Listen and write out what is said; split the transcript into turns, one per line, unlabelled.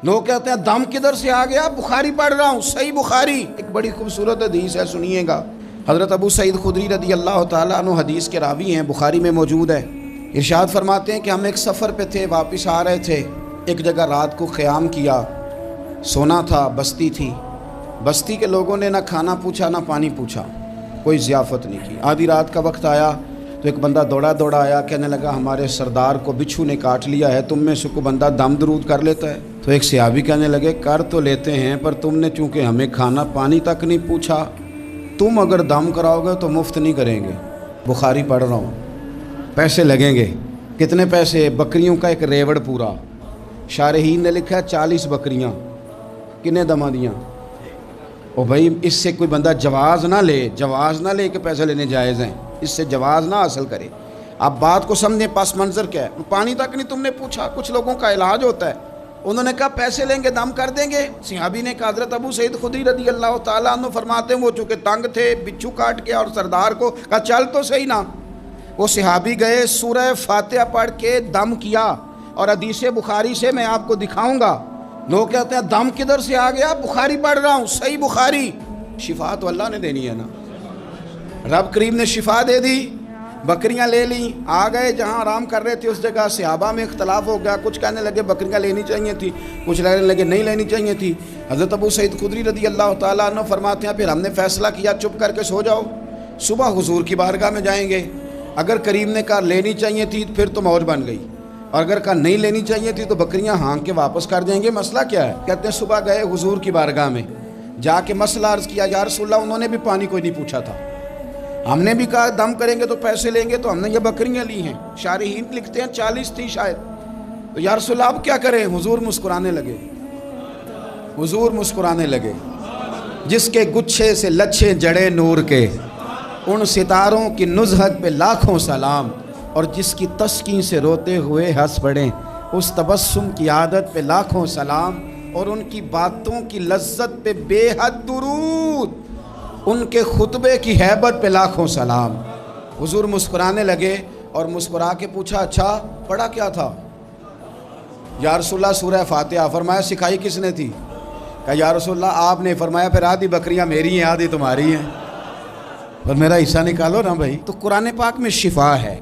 لوگ کہتے ہیں دم کدھر سے آ گیا؟ بخاری پڑھ رہا ہوں، صحیح بخاری۔ ایک بڑی خوبصورت حدیث ہے، سنیے گا۔ حضرت ابو سعید خدری رضی اللہ تعالیٰ عنہ حدیث کے راوی ہیں، بخاری میں موجود ہے۔ ارشاد فرماتے ہیں کہ ہم ایک سفر پہ تھے، واپس آ رہے تھے، ایک جگہ رات کو قیام کیا، سونا تھا، بستی تھی۔ بستی کے لوگوں نے نہ کھانا پوچھا نہ پانی پوچھا، کوئی ضیافت نہیں کی۔ آدھی رات کا وقت آیا تو ایک بندہ دوڑا دوڑا آیا، کہنے لگا ہمارے سردار کو بچھو نے کاٹ لیا ہے، تم میں سے کوئی بندہ دم درود کر لیتا ہے؟ تو ایک صحابی کہنے لگے کر تو لیتے ہیں، پر تم نے چونکہ ہمیں کھانا پانی تک نہیں پوچھا، تم اگر دم کراؤ گے تو مفت نہیں کریں گے۔ بخاری پڑھ رہا ہوں، پیسے لگیں گے۔ کتنے پیسے؟ بکریوں کا ایک ریوڑ پورا۔ شارحین نے لکھا 40 بکریاں۔ کنے دما دیاں؟ او بھائی اس سے کوئی بندہ جواز نہ لے کہ پیسے لینے جائز ہیں، اس سے جواز نہ حاصل کرے۔ آپ بات کو سمجھیں، پس منظر کیا ہے؟ پانی تک نہیں تم نے پوچھا۔ کچھ لوگوں کا علاج ہوتا ہے، انہوں نے کہا پیسے لیں گے دم کر دیں گے۔ صحابی نے کہا، حضرت ابو سعید خدری رضی اللہ تعالیٰ عنہ فرماتے ہیں وہ چونکہ تنگ تھے، بچھو کاٹ کے، اور سردار کو کہا چل تو صحیح نا۔ وہ صحابی گئے، سورہ فاتحہ پڑھ کے دم کیا، اور حدیث بخاری سے میں آپ کو دکھاؤں گا۔ لوگ کہتے ہیں دم کدھر سے آ گیا؟ بخاری پڑھ رہا ہوں، صحیح بخاری۔ شفا تو اللہ نے دینی ہے نا، رب کریم نے شفا دے دی۔ بکریاں لے لیں، آ گئے جہاں آرام کر رہے تھے اس جگہ۔ صحابہ میں اختلاف ہو گیا، کچھ کہنے لگے بکریاں لینی چاہیے تھی، کچھ کہنے لگے نہیں لینی چاہیے تھی۔ حضرت ابو سعید خدری رضی اللہ تعالیٰ عنہ فرماتے ہیں پھر ہم نے فیصلہ کیا چپ کر کے سو جاؤ، صبح حضور کی بارگاہ میں جائیں گے۔ اگر کریم نے کہا لینی چاہیے تھی پھر تو موج بن گئی، اور اگر کہا نہیں لینی چاہیے تھی تو بکریاں ہانک کے واپس کر دیں گے۔ مسئلہ کیا ہے؟ کہتے ہیں صبح گئے حضور کی بارگاہ میں، جا کے مسئلہ عرض کیا، یا رسول اللہ انہوں نے بھی پانی کوئی نہیں پوچھا تھا، ہم نے بھی کہا دم کریں گے تو پیسے لیں گے، تو ہم نے یہ بکریاں لی ہیں۔ شارحین لکھتے ہیں 40 تھی شاید۔ تو یا رسول اللہ اب کیا کریں؟ حضور مسکرانے لگے۔ جس کے گچھے سے لچھے جڑے نور کے، ان ستاروں کی نزہت پہ لاکھوں سلام، اور جس کی تسکین سے روتے ہوئے ہنس پڑیں، اس تبسم کی عادت پہ لاکھوں سلام، اور ان کی باتوں کی لذت پہ بے حد درود، ان کے خطبے کی ہیبت پہ لاکھوں سلام۔ حضور مسکرانے لگے اور مسکرا کے پوچھا اچھا پڑھا کیا تھا؟ یا رسول اللہ سورہ فاتحہ۔ فرمایا سکھائی کس نے تھی؟ کہا یا رسول اللہ آپ نے۔ فرمایا پھر آدھی بکریاں میری ہیں آدھی تمہاری ہیں، اور میرا حصہ نکالو نا بھائی۔ تو قرآن پاک میں شفا ہے۔